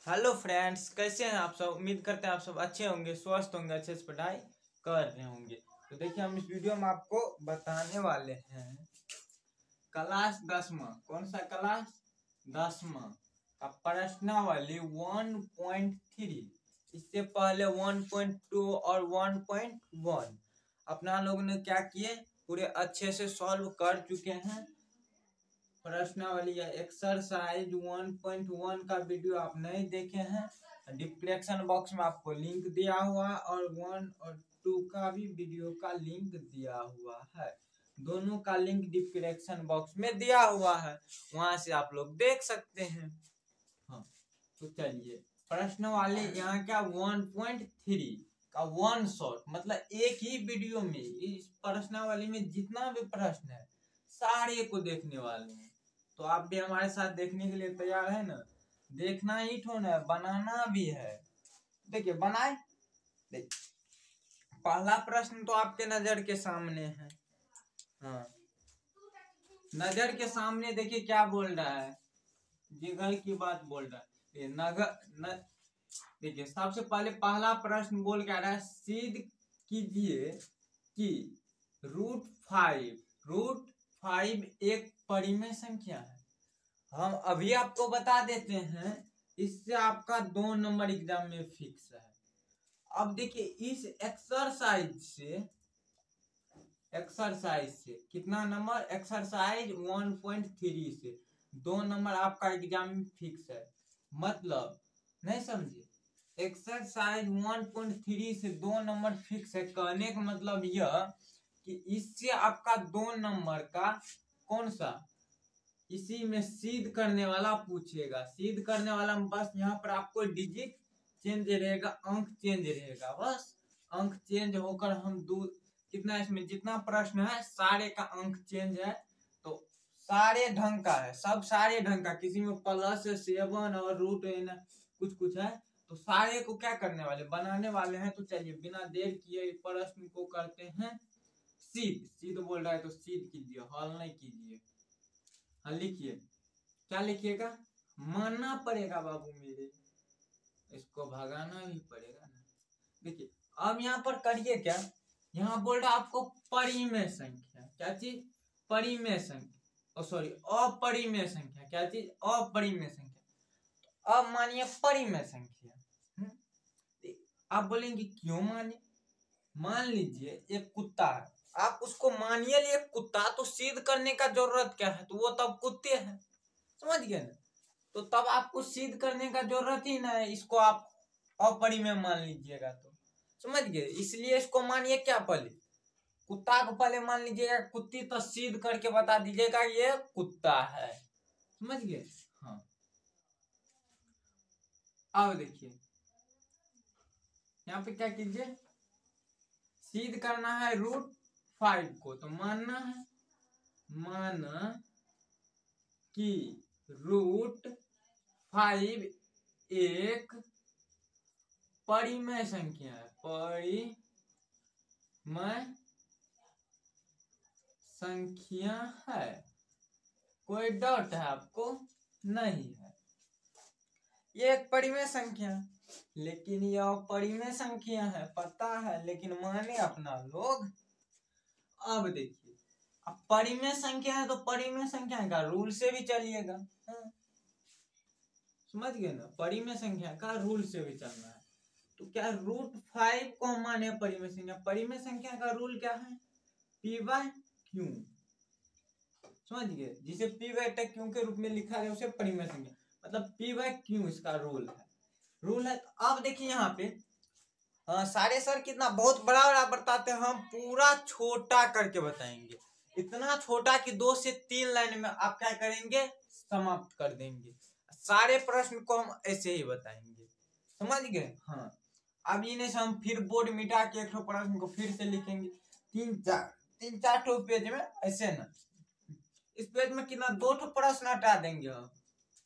Hello friends, कैसे हैं आप सब। उम्मीद करते हैं आप सब अच्छे होंगे, स्वस्थ होंगे, अच्छे से पढ़ाई कर रहे होंगे। तो देखिए, हम इस वीडियो में आपको बताने वाले हैं क्लास 10वां, कौन सा क्लास 10वां का प्रश्नावली 1.3। इससे पहले 1.2 और 1.1 अपना लोगों ने क्या किए, पूरे अच्छे से सॉल्व कर चुके हैं। प्रश्नावली या एक्सरसाइज 1.1 का वीडियो आप नहीं देखे हैं, डिस्क्रिप्शन बॉक्स में आपको लिंक दिया हुआ है, और 1 और 2 का भी वीडियो का लिंक दिया हुआ है। दोनों का लिंक डिस्क्रिप्शन बॉक्स में दिया हुआ है, वहां से आप लोग देख सकते हैं। हाँ, तो चलिए प्रश्नावली यहाँ क्या 1.3 का वन शॉट, मतलब एक ही वीडियो में इस प्रश्नावली में जितना भी प्रश्न है सारे को देखने वाले हैं। तो आप भी हमारे साथ देखने के लिए तैयार है ना। देखना ही ठोना है, बनाना भी है। देखिए बनाए। देखिए पहला प्रश्न तो आपके नजर के सामने है। हाँ, नजर के सामने देखिए क्या बोल रहा है, जिगर की बात बोल रहा है। ये देखिए सबसे पहले पहला प्रश्न बोल क्या रहा है, सिद्ध कीजिए कि रूट फाइव एक परिमेय संख्या है। हम अभी आपको बता देते हैं, इससे आपका 2 नंबर एग्जाम में फिक्स है। अब देखिए इस एक्सरसाइज से कितना नंबर, एक्सरसाइज 1.3 से 2 नंबर आपका एग्जाम में फिक्स है। मतलब नहीं समझे, एक्सरसाइज 1.3 से 2 नंबर फिक्स है। कहने का मतलब यह कि इससे आपका 2 नंबर का कौन सा, इसी में सिद्ध करने वाला पूछेगा। सिद्ध करने वाला में बस यहाँ पर आपको डिजिट चेंज रहेगा, अंक चेंज रहेगा, बस अंक चेंज होकर हम कितना, इसमें जितना प्रश्न है सारे का अंक चेंज है। तो सारे ढंग का है, सब सारे ढंग का, किसी में +7 और रूट कुछ है। तो सारे को क्या करने वाले, बनाने वाले हैं। तो चलिए बिना देर किए प्रश्न को करते हैं सिद्ध बोल रहा है तो सिद्ध कीजिए, हल नहीं कीजिए। हाँ लिखिए, क्या लिखिएगा, मानना पड़ेगा बाबू मेरे, इसको भगाना भी पड़ेगा ना। देखिए अब यहाँ पर करिए क्या, यहाँ बोल रहा आपको परिमेय संख्या, क्या चीज, परिमेय संख्या, सॉरी अपरिमेय संख्या, क्या चीज, अपरिमेय संख्या। अब मानिए परिमेय संख्या, आप बोलेंगे क्यों माने। मान लीजिए एक कुत्ता है, आप उसको मानिए लिए कुत्ता, तो सिद्ध करने का जरूरत क्या है, तो वो तब कुत्ते हैं, समझ गए ना। तो तब आपको सिद्ध करने का जरूरत ही ना है, इसको आप अपरिमेय मान लीजिएगा तो समझ गए। इसलिए इसको मानिए क्या, पहले कुत्ता को पहले मान लीजिएगा कुत्ती, तो सिद्ध करके बता दीजिएगा ये कुत्ता है, समझ गए। हाँ अब देखिए यहाँ पे क्या कीजिए, सिद्ध करना है √5 को, तो मानना है, माना कि √5 एक परिमेय संख्या है, परिमेय संख्या है। कोई डाउट है आपको, नहीं है, ये एक परिमेय संख्या, लेकिन यह परिमेय संख्या है पता है, लेकिन माने अपना लोग। अब देखिए, अब परिमेय संख्या है तो परिमेय संख्या का रूल से भी चलिएगा, समझ गए ना, परिमेय संख्या का रूल से भी चलना है। तो क्या √5 को हम माने परिमेय संख्या, परिमेय संख्या का रूल क्या है, P/Q, समझ गए। जिसे P/Q के रूप में लिखा है उसे परिमेय संख्या, मतलब P/Q इसका रूल है। तो अब देखिए यहाँ पे सारे सर कितना बहुत बड़ा बड़ा बताते हैं, हम पूरा छोटा करके बताएंगे, इतना छोटा कि 2 से 3 लाइन में आप क्या करेंगे, समाप्त कर देंगे। सारे प्रश्न को हम ऐसे ही बताएंगे, समझ गए। हाँ अब इन्हें से हम फिर बोर्ड मिटा के एक प्रश्न को फिर से लिखेंगे, 3-4 ठो पेज में, ऐसे ना। इस पेज में कितना 2 ठो प्रश्न हटा देंगे हम,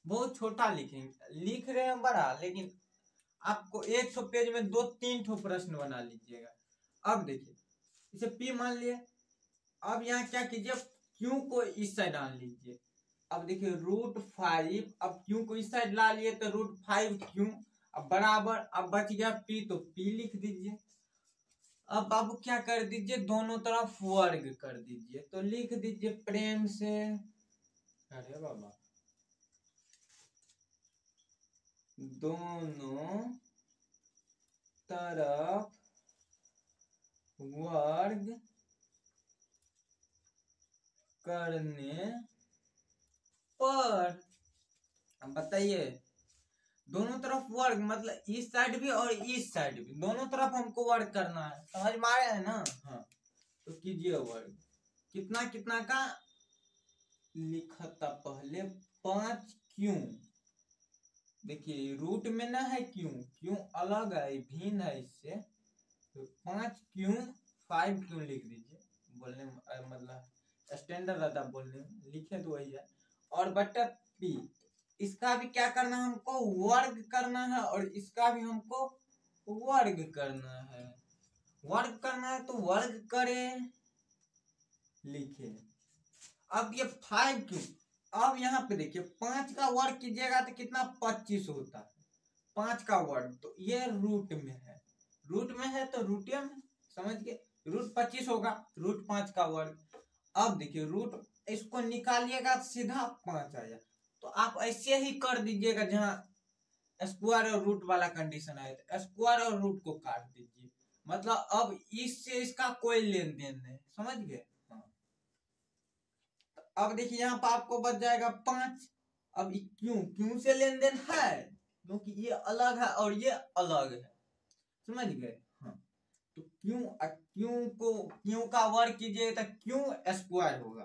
बहुत छोटा लिखेंगे, लिख रहे हैं बड़ा, लेकिन आपको 1 ठो पेज में 2-3 ठो प्रश्न बना लीजिएगा। अब देखिए इसे P मान लिए। अब यहाँ क्या कीजिए, Q को इस साइड डाल लीजिए, अब देखिए √5, अब क्यू को इस साइड ला लिए तो √5 क्यू, अब बराबर, अब बच गया पी तो पी लिख दीजिए। अब बाबू क्या कर दीजिए, दोनों तरफ वर्ग कर दीजिए, तो लिख दीजिए प्रेम से, अरे बाबा, दोनों तरफ वर्ग करने पर। अब बताइए, दोनों तरफ वर्ग मतलब इस साइड भी और इस साइड भी, दोनों तरफ हमको वर्ग करना है, समझ में आ रहा है ना। हाँ, तो कीजिए वर्ग, कितना कितना का लिखा था पहले, 5 क्यों, देखिए रूट में ना है क्यों, क्यों अलग है, भिन्न है इससे, तो 5 क्यों 5 क्यों लिख दीजिए, बोलने मतलब स्टैंडर्ड रहता बोलने में, लिखे तो वही है। और बटा पी, इसका भी क्या करना है हमको, वर्ग करना है, और इसका भी हमको वर्ग करना है। वर्ग करना है तो वर्ग करें, लिखे। अब ये 5 क्यों, अब यहाँ पे देखिए 5 का वर्ग कीजिएगा तो कितना, 25 होता है, 5 का वर्ग, तो ये रूट में है, रूट में है तो रूटियम में, समझ गए, √25 होगा, √5 का वर्ग। अब देखिए रूट, इसको निकालिएगा तो सीधा 5 आया, तो आप ऐसे ही कर दीजिएगा, जहाँ स्क्वायर और रूट वाला कंडीशन आए तो स्क्वायर और रूट को काट दीजिए, मतलब अब इससे इसका कोई लेन देन नहीं, समझ गए। हाँ, अब देखिए यहाँ पर आपको बच जाएगा 5, अब क्यों, क्यों से लेन देन है, क्योंकि ये अलग है और ये अलग है, समझ गए। हाँ, तो क्यों, क्यों का वर्ग कीजिए तो क्यों स्क्वायर होगा,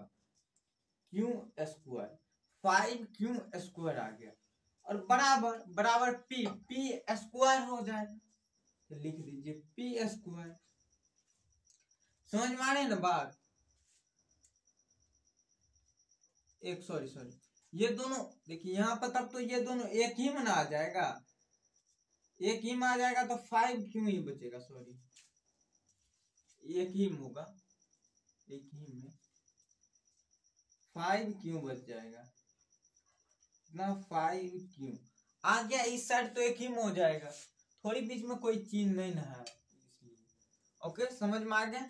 क्यों स्क्वायर, 5 क्यों स्क्वायर आ गया, और बराबर बराबर पी, पी स्क्वायर हो जाएगा, तो लिख दीजिए पी स्क्वायर। समझ में आ रही है ना बात। एक सॉरी ये दोनों देखिए यहाँ पर, तब तो ये दोनों एक ही में ना आ जाएगा, एक ही में आ जाएगा तो 5 क्यों ही बचेगा, सॉरी एक ही में होगा, एक ही में 5 क्यों बच जाएगा ना, 5 क्यों आ गया इस साइड तो एक ही में हो जाएगा, थोड़ी बीच में कोई चीज नहीं ना है इसलिए। ओके, समझ में आ गया।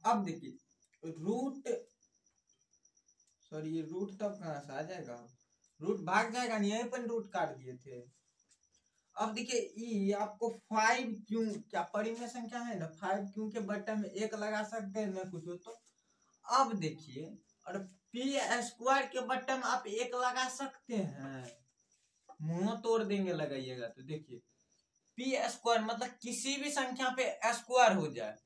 अब देखिए रूट, सॉरी ये रूट तब कहां से आ जाएगा, रूट भाग जाएगा नहीं, यहीं पर रूट काट दिए थे। अब देखिए ये आपको 5 क्यों, क्या परिमेय संख्या है ना, 5 क्यों के बटन में एक लगा सकते हैं ना कुछ हो तो। अब देखिए, और पी स्क्वायर के बटन में आप एक लगा सकते हैं, मुंह तोड़ देंगे लगाइएगा तो। देखिए पी स्क्वायर मतलब किसी भी संख्या पे स्क्वायर हो जाए,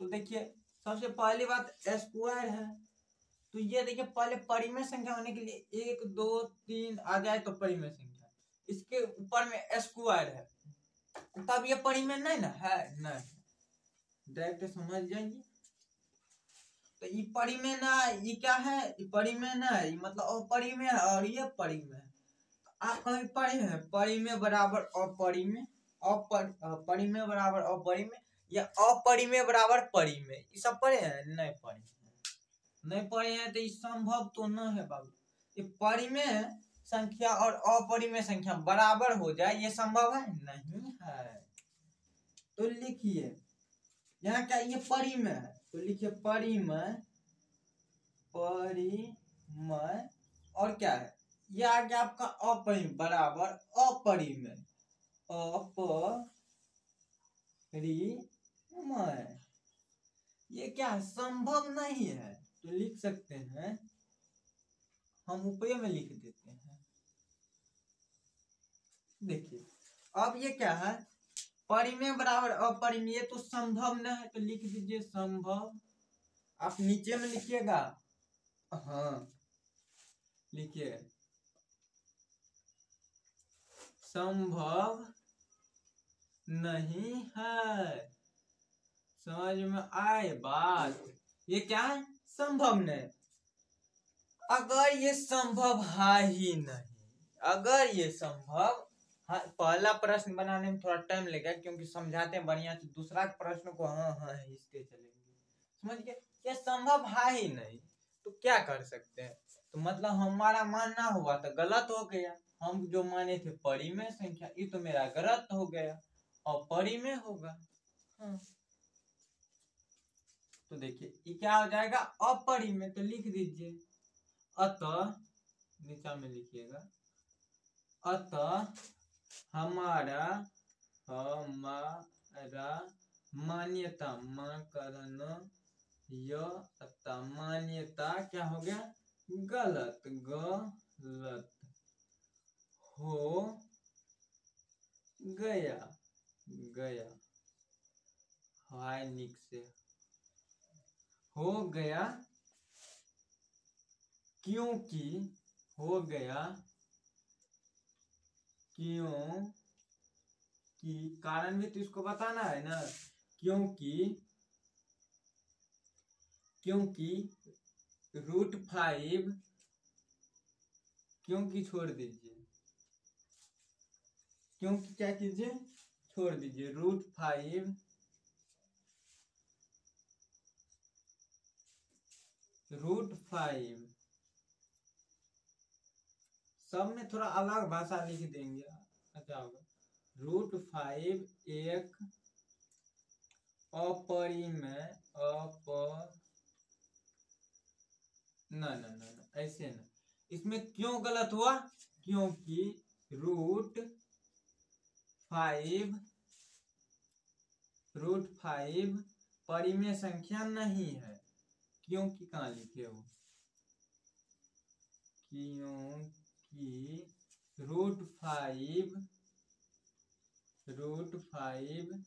तो देखिए सबसे पहली बात स्क्वायर है, तो ये देखिए पहले परिमेय संख्या होने के लिए 1 2 3 आ जाए तो परिमेय संख्या, इसके ऊपर में स्क्वायर है, तब ये परिमेय नहीं ना है, नहीं, डायरेक्ट समझ जाइए। तो ये परिमेय ना, ये क्या है, ये परिमेय ना है, ये मतलब अपरिमेय है, और ये परिमेय है। आप कहीं पढ़े हैं परिमेय बराबर अपरिमेय, परिमेय बराबर अपरिमेय, या अपरिमेय बराबर परिमेय, ये सब पढ़े हैं, नहीं पढ़े हैं, नहीं पढ़े हैं तो ये संभव तो न है बाबू, ये परिमेय संख्या और अपरिमेय संख्या बराबर हो जाए, ये संभव है नहीं है। तो लिखिए यहाँ क्या, ये परिमेय है तो लिखिए परिमेय, परिमेय, और क्या है, ये आ गया आपका अपरिमेय बराबर अपरिमेय, अपरिमेय, ये क्या है, संभव नहीं है, तो लिख सकते हैं, हम ऊपर में लिख देते हैं। देखिए अब ये क्या है, परिमेय बराबर अपरिमेय, तो संभव न है, तो लिख दीजिए संभव, आप नीचे में लिखिएगा, हाँ लिखिए संभव नहीं है, समझ में आए बात, ये क्या है, संभव नहीं, अगर ये संभव है ही नहीं, अगर ये संभव, हाँ पहला प्रश्न बनाने में थोड़ा टाइम लगेगा क्योंकि समझाते हैं बढ़िया, तो दूसरा प्रश्न को हाँ हाँ इसके चलेंगे, समझ गए, ये संभव है ही नहीं तो क्या कर सकते हैं, तो मतलब हमारा मान ना हुआ तो गलत हो गया। हम जो माने थे परिमेय संख्या, ये तो मेरा गलत हो गया और परिमेय होगा। हाँ। तो देखिए ये क्या हो जाएगा, अपरिमेय। तो लिख दीजिए अतः, नीचा में लिखिएगा, अतः हमारा मान्यता, मान्यता क्या हो गया, गलत, गलत हो गया, गया निक से हो गया, क्योंकि हो गया, क्योंकि कारण भी तो इसको बताना है ना, क्योंकि √5, क्योंकि छोड़ दीजिए, क्योंकि क्या कीजिए, छोड़ दीजिए, √5 सब में थोड़ा अलग भाषा लिख देंगे, अच्छा होगा। √5 एक अपरिमेय, ना ऐसे ना, इसमें क्यों गलत हुआ, क्योंकि √5 परिमेय संख्या नहीं है। क्योंकि कहाँ लिखे हो, क्योंकि √5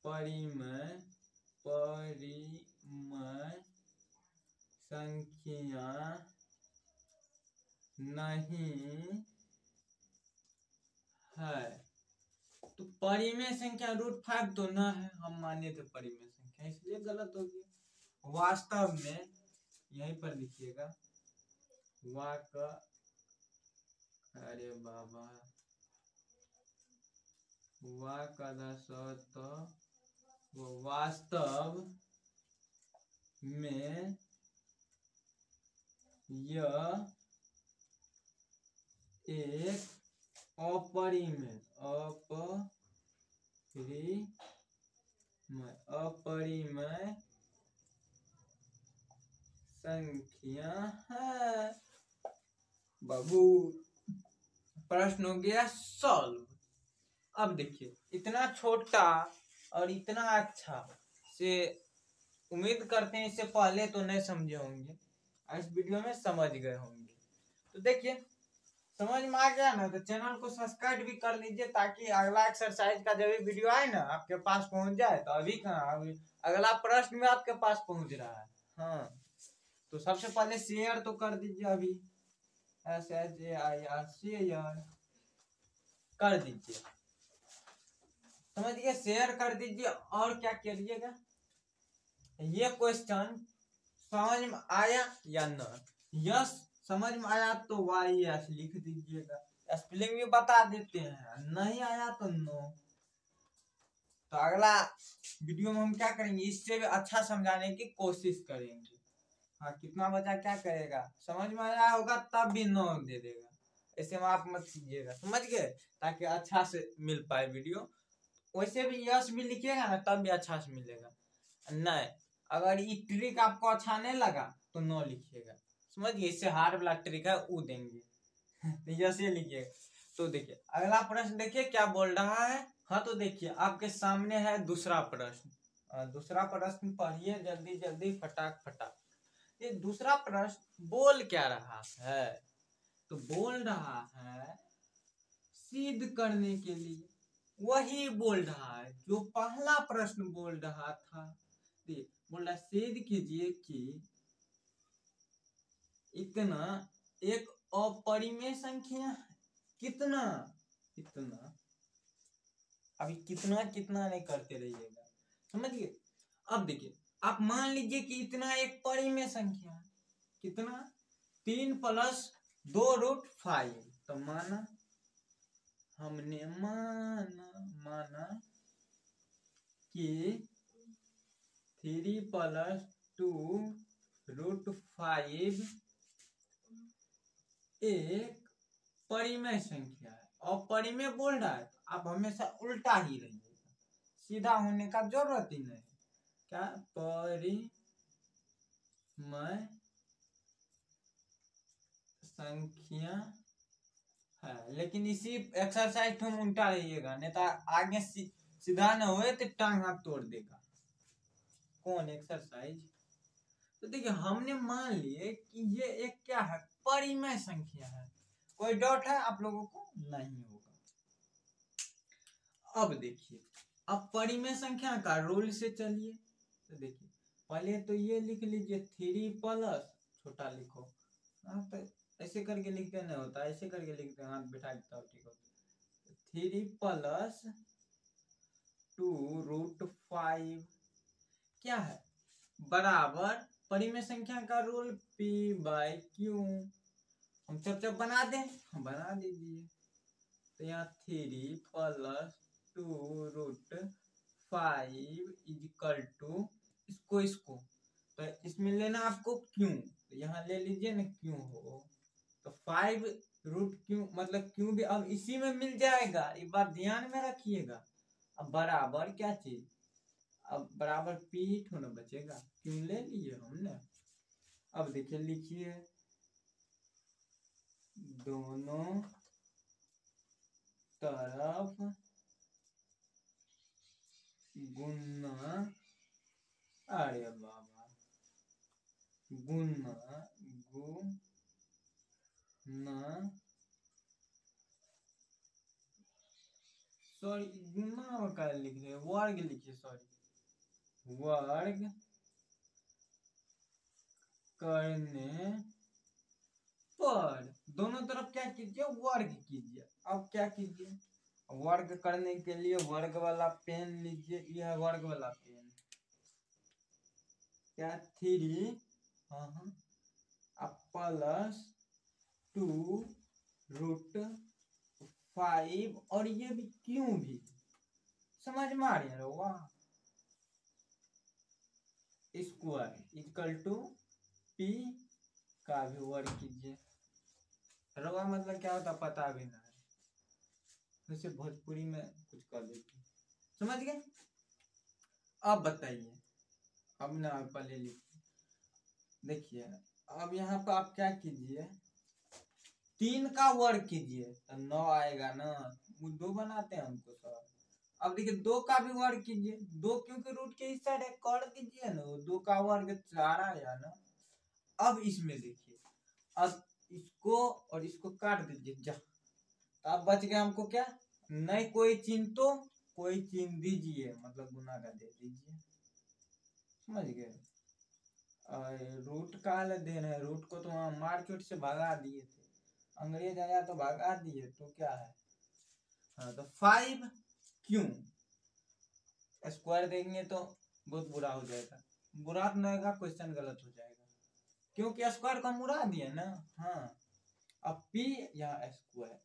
परिमेय संख्या नहीं है। तो परिमेय संख्या √5 तो ना है, हम माने थे परिमेय संख्या, इसलिए गलत हो गया। वास्तव में यहीं पर लिखिएगा, अरे बाबा, वास्तव में यह एक अपरिमेय संख्या है। बाबू प्रश्न हो गया सॉल्व। अब देखिए इतना छोटा और इतना अच्छा से, उम्मीद करते हैं इससे पहले तो नहीं समझे होंगे, इस वीडियो में समझ गए होंगे। तो देखिए समझ में आ गया ना, तो चैनल को सब्सक्राइब भी कर लीजिए, ताकि अगला एक्सरसाइज का जब भी वीडियो आए ना आपके पास पहुंच जाए। तो अभी कहाँ, अभी अगला प्रश्न में आपके पास पहुंच रहा है। हाँ, तो सबसे पहले शेयर तो कर दीजिए, अभी शेयर कर दीजिए, समझिए, शेयर कर दीजिए। और क्या करिएगा, ये क्वेश्चन समझ में आया या न, यस समझ में आया तो YS लिख दीजिएगा, स्पेलिंग भी बता देते हैं, नहीं आया तो नो। तो अगला वीडियो में हम क्या करेंगे, इससे भी अच्छा समझाने की कोशिश करेंगे। हाँ, कितना बचा क्या करेगा, समझ में आया होगा तब भी नो दे देगा, ऐसे में आप मत कीजिएगा, समझ गए, ताकि अच्छा से मिल पाए वीडियो। वैसे भी यस भी लिखिएगा ना तब भी अच्छा से मिलेगा। नहीं, अगर ये ट्रिक आपको अच्छा नहीं लगा तो नो लिखिएगा, समझिए, इससे हार्ड वाला ट्रिक है वो देंगे। यस ये लिखिएगा। तो देखिए अगला प्रश्न देखिए क्या बोल रहा है। हाँ, तो देखिए आपके सामने है दूसरा प्रश्न, दूसरा प्रश्न पढ़िए जल्दी जल्दी, फटाक फटाक। ये दूसरा प्रश्न बोल क्या रहा है, तो बोल रहा है सिद्ध करने के लिए, वही बोल रहा है जो पहला प्रश्न बोल रहा था। बोल रहा सिद्ध कीजिए कि इतना एक अपरिमेय संख्या है। कितना, इतना, अभी कितना कितना नहीं करते रहिएगा, समझिए। अब देखिए आप मान लीजिए कि इतना एक परिमेय संख्या है, कितना, 3 + 2√5। तो माना, हमने माना कि 3 + 2√5 एक परिमेय संख्या है और परिमेय बोल रहा है, आप हमेशा उल्टा ही रहिएगा, सीधा होने का जरूरत ही नहीं। क्या परिमेय संख्या है, लेकिन इसी एक्सरसाइज में उल्टा रहिएगा, नहीं तो आगे सीधा न होए तो टांग हाथ तोड़ देगा। कौन एक्सरसाइज? तो देखिए हमने मान लिए कि ये एक क्या है, परिमेय संख्या है। कोई डाउट है आप लोगों को? नहीं होगा। अब देखिए, अब परिमेय संख्या का रूल से चलिए। तो देखिए पहले तो ये लिख लीजिए 3 प्लस छोटा लिखो, तो ऐसे करके लिखते नहीं होता, ऐसे करके लिखते हैं, हाथ बिठा देता हूँ, ठीक होता। 3 प्लस 2√5 क्या है, बराबर परिमेय संख्या का रूल P/Q। हम सब बना दें, हम बना दीजिए। तो यहाँ 3 प्लस 2√5 इजिकल टू इसको तो इसमें लेना आपको क्यों, तो यहाँ ले लीजिए ना क्यों हो, तो 5√Q मतलब क्यों भी अब इसी में मिल जाएगा, एक बार ध्यान में रखिएगा। अब बराबर क्या चीज, अब बराबर P थोड़ा बचेगा, क्यों ले लिए हमने। अब देखिए लिखिए, दोनों तरफ गुना, अरे बाबा, गुना सॉरी गुना का लिख रहे, वर्ग लिखिए, सॉरी वर्ग करने पर दोनों तरफ क्या कीजिए, वर्ग कीजिए। अब क्या कीजिए, वर्ग करने के लिए वर्ग वाला पेन लीजिए, यह वर्ग वाला पेन, क्या 3 प्लस 2√5 और ये भी क्यों भी, समझ में आ रही है, वाह, स्क्वायर इक्वल टू P का भी वर्ग कीजिए। रवा मतलब क्या होता पता भी ना है, वैसे भोजपुरी में कुछ कर देती, समझ गए। अब बताइए, अब ना पहले लिखिए, देखिए अब यहाँ पर आप क्या कीजिए, 3 का वर्ग कीजिए तो 9 आएगा ना, वो 2 बनाते हैं हमको सर। अब देखिए 2 का भी वर्ग कीजिए, 2 क्योंकि रूट के इस साइड कर दीजिए ना, 2 का वर्ग 4 आया ना। अब इसमें देखिए, अब इसको और इसको काट दीजिए जा, अब बच गया हमको क्या, नहीं कोई चिन्ह तो कोई चिन्ह दीजिए, मतलब गुना का दे दीजिए, समझ गए। रूट का दे रहे, रूट को तो वहां मार्केट से भगा दिए थे, अंग्रेज आया तो भगा दिए, तो क्या है, हाँ तो 5 क्यों, स्क्वायर देंगे तो बहुत बुरा हो जाएगा, बुरा तो नहीं होगा, क्वेश्चन गलत हो जाएगा, क्योंकि स्क्वायर को हम उड़ा दिए ना। हाँ अब P यहाँ स्क्वायर,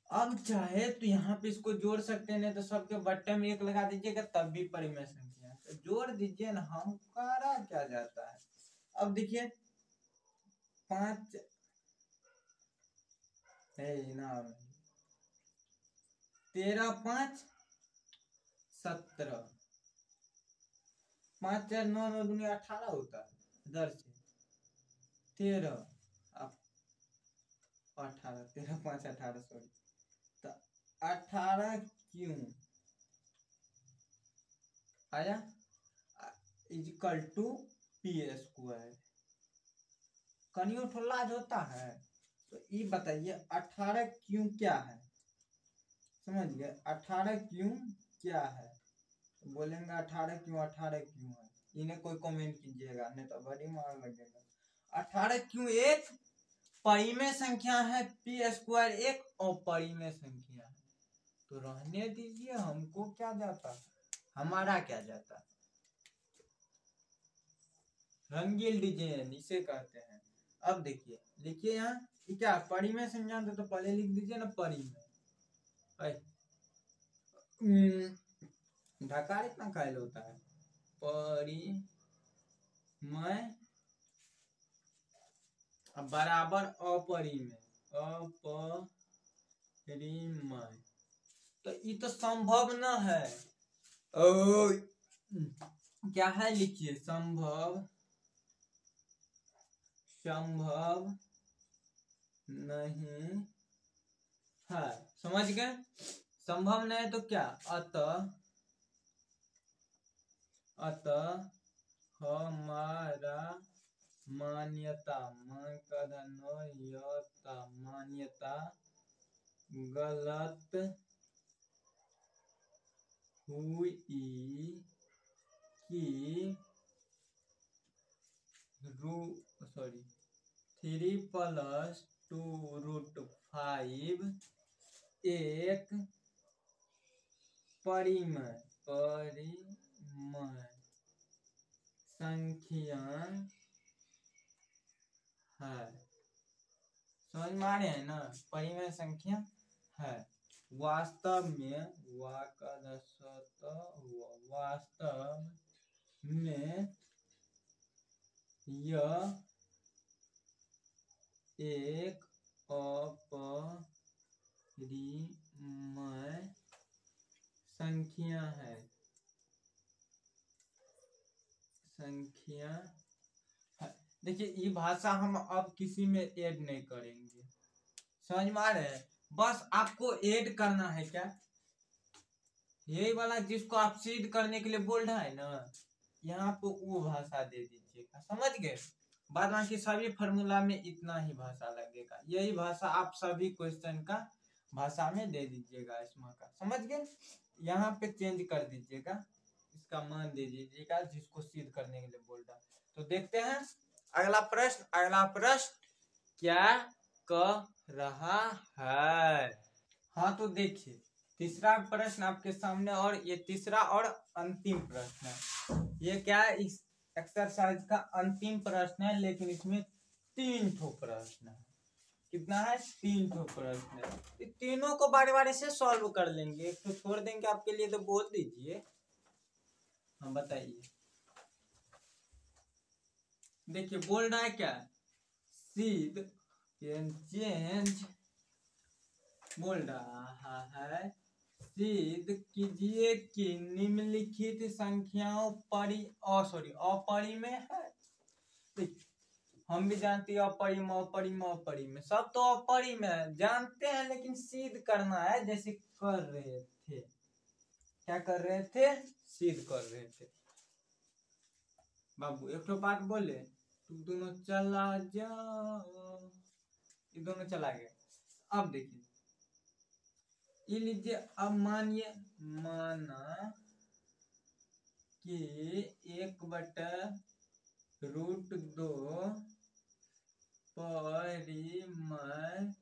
अब चाहे तो यहाँ पे इसको जोड़ सकते हैं, नहीं तो सबके बट्टे में 1 लगा दीजिएगा, तब भी परिमेय संख्या तो जोड़ दीजिए ना, हम करा क्या जाता है। अब देखिए 5 है ना, 13 5 17, 5 4 9 9 दूनी 18 होता है, इधर से 13 अब 18, 13 5 18 सॉरी, तो 18 क्यों आया इक्वल टू P स्क्वायर, कनियो ठोलाज होता है। तो ये बताइए 18 क्यों क्या है, समझ गए, 18 क्यों क्या है, तो बोलेंगे 18 क्यों, 18 क्यों है, इन्हें कोई कमेंट कीजिएगा, नहीं तो बड़ी मार लगेगा। 18 क्यों एक परिमेय संख्या है, P स्क्वायर एक और परिमेय संख्या है, तो रहने दीजिए, हमको क्या जाता, हमारा क्या जाता, रंगील डिजाइन इसे कहते हैं। अब देखिए लिखिए यहाँ क्या परिमेय संख्या, तो पहले लिख दीजिए ना परिमेय, ढकार इतना कायल होता है, परिमेय अब बराबर अपरिमेय, अपरिमेय, तो ये तो संभव न है। ओ क्या है, लिखिए संभव, संभव नहीं है। समझ गए? संभव नहीं है तो क्या, अतः, अतः हमारा मान्यता, मान्यता गलत हुई कि 3+2√5 एक परिमेय संख्या है। समझ में आ रहे हैं ना, परिमेय संख्या है। वास्तव में, वास्तव में यह एक अपरिमेय संख्या है, संख्या है। देखिए ये भाषा हम अब किसी में ऐड नहीं करेंगे। समझ में आ रहे हैं? बस आपको ऐड करना है क्या, यही वाला जिसको आप सिद्ध करने के लिए बोल रहा है ना, यहाँ पे वो भाषा दे दीजिएगा। समझ गए? बाद बाकी सभी फॉर्मूला में इतना ही भाषा लगेगा, यही भाषा आप सभी क्वेश्चन का भाषा में दे दीजिएगा इसमें का। समझ गए? यहाँ पे चेंज कर दीजिएगा, इसका मान दे दीजिएगा जिसको सिद्ध करने के लिए बोल रहा। तो देखते हैं अगला प्रश्न। अगला प्रश्न क्या कह रहा है? हाँ तो देखिए तीसरा प्रश्न आपके सामने, और ये तीसरा और अंतिम प्रश्न है। ये क्या है, इस एक्सरसाइज का अंतिम प्रश्न है, लेकिन इसमें 3 ठो प्रश्न है। कितना है? 3 ठो प्रश्न है। इस तीनों को बारे बारे से सॉल्व कर लेंगे, एक तो छोड़ देंगे आपके लिए, तो बोल दीजिए। हाँ बताइए। देखिए बोल रहा है क्या, सिद्ध चेंज, बोल रहा है सिद्ध कीजिए कि निम्नलिखित संख्याओं अपरिमेय है। हम भी जानते हैं अपरिमेय, अपरिमेय, अपरिमेय, सब तो अपरिमेय जानते हैं, लेकिन सिद्ध करना है। जैसे कर रहे थे, क्या कर रहे थे, सिद्ध कर रहे थे। बाबू एक तो बात बोले, तुम दोनों चला जाओ, ये दोनों चला गए। अब देखिए ये लीजिए, अब मानिए, माना कि 1/√2 परिमेय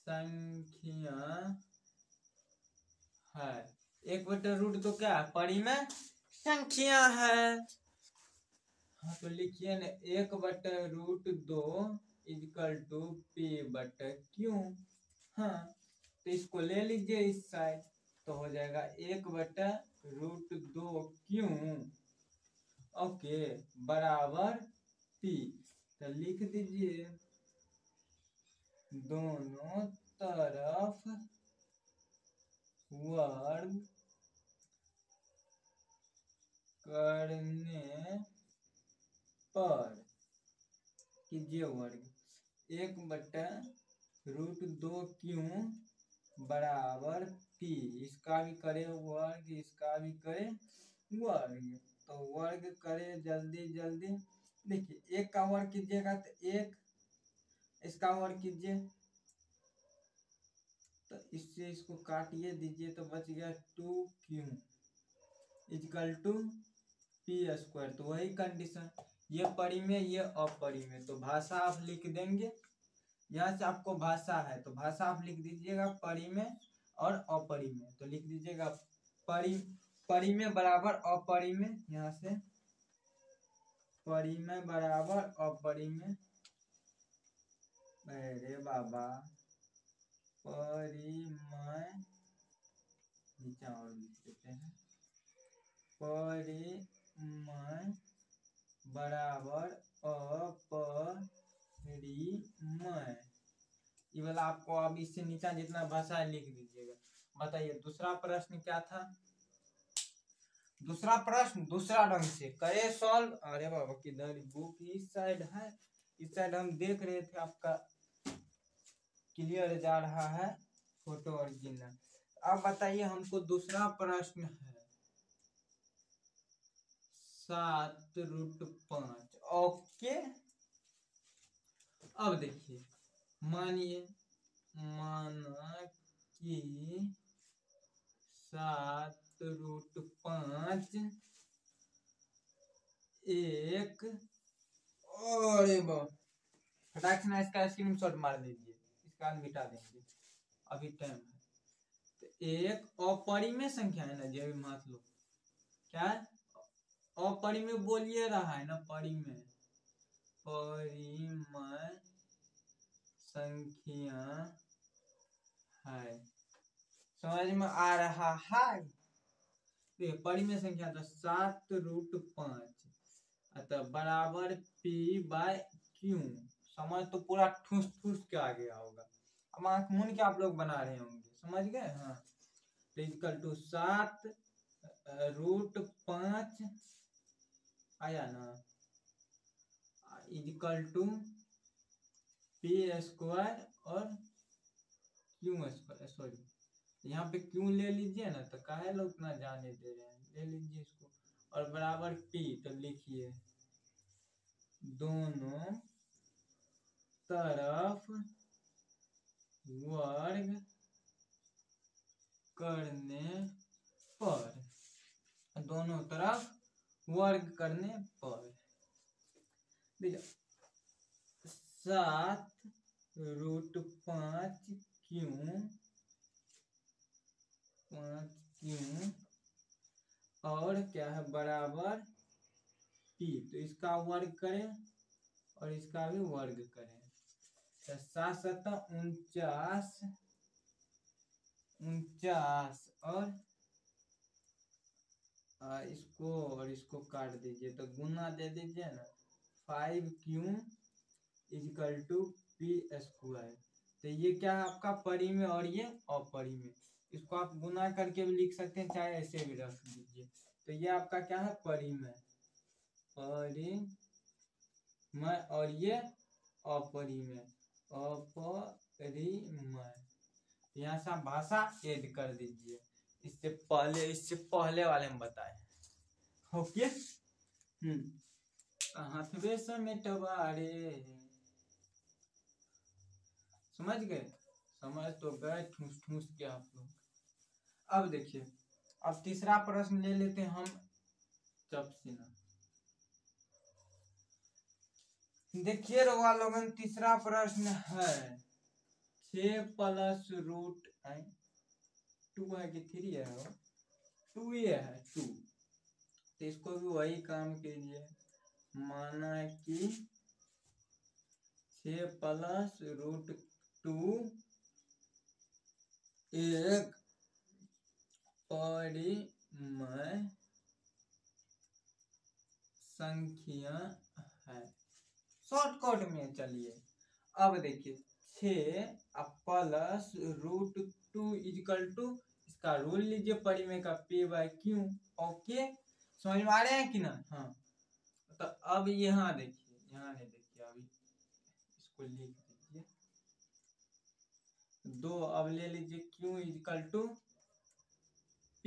संख्या है। 1/√2 क्या है, परिमेय संख्या है। हाँ तो लिखिए ना, 1/√2 = p/q। हाँ तो इसको ले लीजिए इस साइड, तो हो जाएगा 1/√2q, ओके, बराबर p। तो लिख दीजिए दोनों तरफ वर्ग करने पर, कीजिए वर्ग, 1/√2q बराबर p। इसका भी करे वर्ग, इसका भी करे वर्ग, तो वर्ग करे जल्दी जल्दी। देखिए एक का वर्ग कीजिएगा तो 1, इसका वर्ग कीजिए तो इससे इसको काटिए दीजिए, तो बच गया 2q = p²। तो वही कंडीशन, ये परिमेय ये अपरिमेय, तो भाषा आप लिख देंगे। यहाँ से आपको भाषा है तो भाषा आप लिख दीजिएगा परिमेय और अपरिमेय। तो लिख दीजिएगा परिमेय बराबर अपरिमेय, यहाँ से परिमेय बराबर अपरिमेय, अरे बाबा, परिमेय नीचे और लिख देते हैं, परिमेय बराबर अपरिमेय ये वाला आपको अब इससे नीचा जितना भाषा लिख दीजिएगा। बताइए दूसरा प्रश्न क्या था। दूसरा प्रश्न दूसरा ढंग से करे सॉल्व। अरे बाबा किधर बुक इस साइड है, इस साइड हम देख रहे थे आपका क्लियर जा रहा है फोटो ओरिजिनल। अब बताइए हमको दूसरा प्रश्न है 7√5। ओके अब देखिए माना कि 7√5 एक, अरे फटाक से ना इसका स्क्रीनशॉट मार लीजिए, इसका मिटा देंगे अभी टाइम है। तो एक अपरिमेय संख्या है ना, जब मान लो क्या है अपरिमेय बोलिए रहा है ना, परिमेय संख्या है, समझ में आ रहा है। तो परिमेय संख्या तो 7√5 अतः बराबर P/Q। समझ तो पूरा ठूस ठूस के आ गया होगा। अब आंख मूंद के आप लोग बना रहे होंगे, समझ गए। हाँ तो इक्वल टू 7√5 आया ना, इक्वल टू P² और Q²। सॉरी यहाँ पे क्यों ले लीजिए ना, तो काहे लोग उतना जाने दे रहे हैं, ले लीजिए इसको। और बराबर P, तो लिखिए दोनों तरफ वर्ग करने पर, दोनों तरफ वर्ग करने पर देखिए 7√5 क्यों और क्या है बराबर P, तो इसका वर्ग करें और इसका भी वर्ग करें। 7×7 49 और इसको और इसको काट दीजिए तो गुना दे दीजिए ना, 5Q = P²। तो ये क्या है आपका परिमेय और ये अपरिमेय, इसको आप गुना करके भी लिख सकते हैं, चाहे ऐसे भी रख दीजिए। तो ये आपका क्या है परिमेय और ये अपरिमेय। यहाँ से आप भाषा ऐड कर दीजिए, इससे पहले वाले में बताए। ओके हाथवे समेटवा रे, समझ गए, समझ तो गए ठूस ठूस के आप लोग। अब देखिए अब तीसरा प्रश्न ले लेते हैं हम चपसिना। देखिए रोवा लोगन तीसरा प्रश्न है 6+√2 है कि 3 है, 2 ही है 2। तो इसको भी वही काम कीजिए, माना कि 6+√2 एक परिमेय संख्या है। शॉर्टकट में चलिए अब देखिए 6+√2 = इसका रूल लीजिए परिमेय का P/Q। ओके समझ में आ रहे हैं कि ना। हाँ तो अब यहाँ देखिए, यहाँ नहीं देखिए, अभी इसको लिख दीजिए 2। अब ले लीजिए Q = P।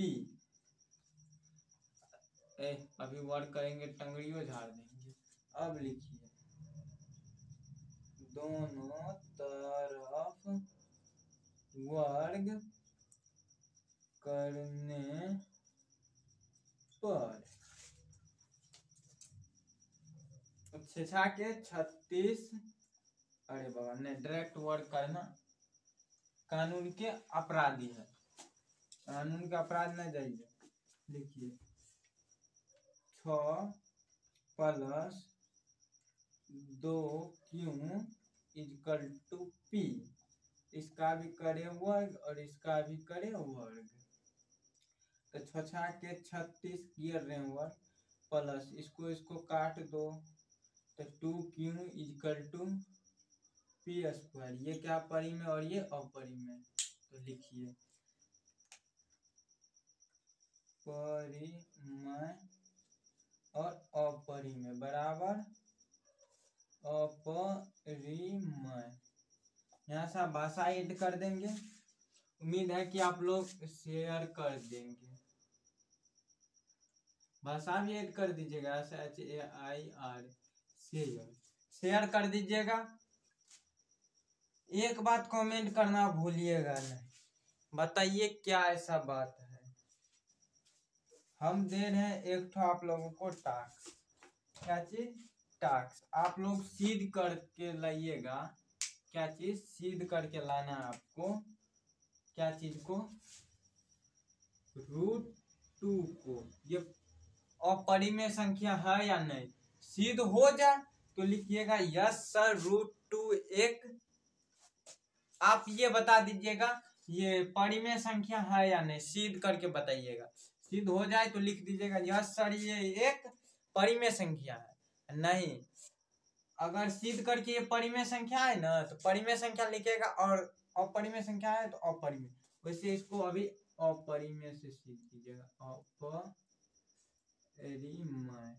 अभी वर्क करेंगे टंगड़ियों झाड़ देंगे। अब लिखिए दोनों तरफ वर्ग करने पर 6 के 36। अरे बाबा ने डायरेक्ट वर्क करना कानून के अपराधी है, कानून के अपराध न जाइए। लिखिए 6+2Q = P। इसका भी करे वर्ग और इसका भी करे वर्ग। तो 6 के 36 किए रहे वर्ग प्लस इसको काट दो तो 2Q = पी स्क्वायर, ये क्या परिमेय और ये अपरिमेय, तो लिखिए परिमेय और अपरिमेय बराबर अपरिमेय। यहाँ से आप भाषा ऐड कर देंगे। उम्मीद है कि आप लोग शेयर कर देंगे, भाषा भी ऐड कर दीजिएगा। SHAIR शेयर कर दीजिएगा। एक बात कमेंट करना भूलिएगा नहीं, बताइए क्या ऐसा बात है। हम दे रहे हैं एक तो आप लोगों को टास्क, क्या चीज, टास्क। आप लोग सीध करके लाइएगा। क्या चीज, सीध करके लाना है आपको। क्या चीज को, √2 को। ये अपरिमेय संख्या है या नहीं, सिद्ध हो जाए तो लिखिएगा यस सर √2 एक। आप ये बता दीजिएगा ये परिमेय संख्या है या नहीं, सिद्ध करके बताइएगा। सिद्ध हो जाए तो लिख दीजिएगा यस सर ये एक परिमेय संख्या है। नहीं, अगर सिद्ध करके ये परिमेय संख्या है ना तो परिमेय संख्या लिखिएगा, और अपरिमेय संख्या है तो अपरिमेय। वैसे इसको अभी अपरिमेय से सिद्ध कीजिएगा, अपरिमेय,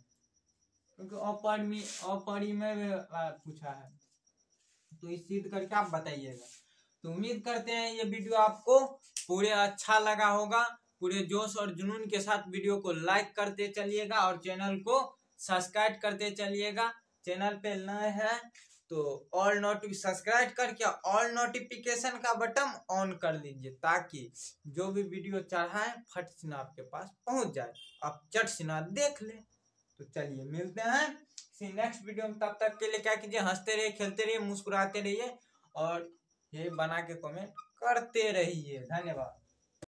क्योंकि अपरिमेय पूछा है तो इस सिद्ध करके आप बताइएगा। तो उम्मीद करते हैं ये वीडियो आपको पूरे अच्छा लगा होगा। पूरे जोश और जुनून के साथ वीडियो को लाइक करते चलिएगा और चैनल को सब्सक्राइब करते चलिएगा। चैनल पे नए हैं तो सब्सक्राइब करके ऑल नोटिफिकेशन का बटन ऑन कर लीजिए, ताकि जो भी वीडियो चढ़ाएं फट से आपके पास पहुंच जाए, आप चट से देख ले। तो चलिए मिलते हैं नेक्स्ट वीडियो में। तब तक के लिए क्या कीजिए, हंसते रहिए, खेलते रहिए, मुस्कुराते रहिए और ये बना के कमेंट करते रहिए। धन्यवाद।